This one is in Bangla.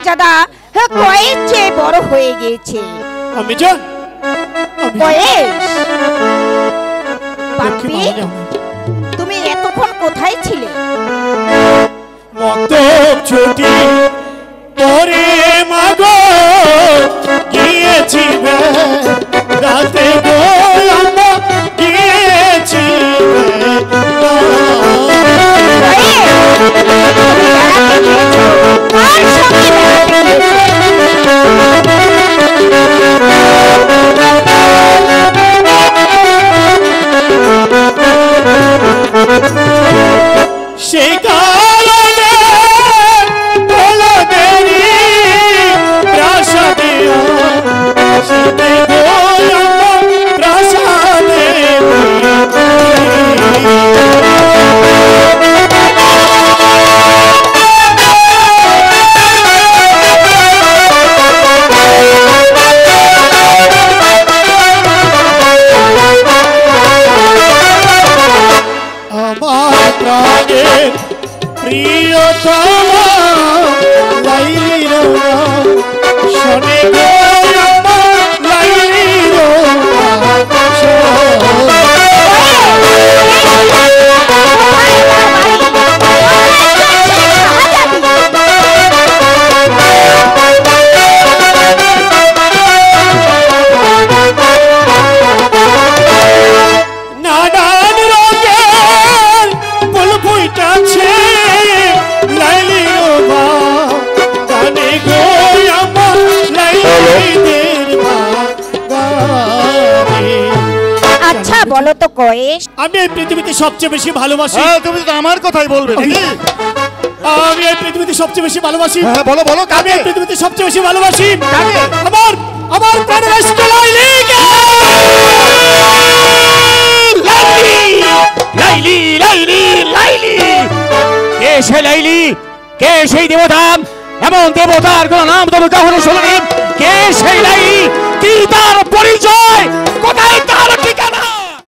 মর্যাদা কয়েস চেয়ে বড় হয়ে গিয়েছে। আমি জান কয়েস, বাপি তুমি এতক্ষণ কোথায় ছিলে? মতব ছুটি পরে মাগো গিয়েছি রাতে গো আমরা গিয়েছি। সেই কারণে বলো দেরি প্রাসাদে আসতে গো প্রাসাদে। আমার প্রাণের প্রিয়তমা লাইলির শোনে গো আমার লাইলির নানান রঙের ফুল ফুটাছে লাইলির গানে গো আমার লাইলিদের গানে। আচ্ছা বলো তো কয়েস, আমি এই পৃথিবীতে সবচেয়ে বেশি ভালোবাসি। তুমি তো আমার কথাই বলবে নাকি? আমি এই পৃথিবীতে সবচেয়ে বেশি ভালোবাসি। হ্যাঁ বলো বলো, আমি কাকে? এই পৃথিবীতে সবচেয়ে বেশি ভালোবাসি কাকে? আমার আমার প্রাণের আশিক লাইলিকে। লাইলি লাইলি লাইলি, কে সে লাইলি? কে সেই দেবতা? এমন দেবতার কোন নাম তবে কখনো শুনিনি। কে সেই লাইলি? কি তার পরিচয়? কোথায় তার ঠিকানা?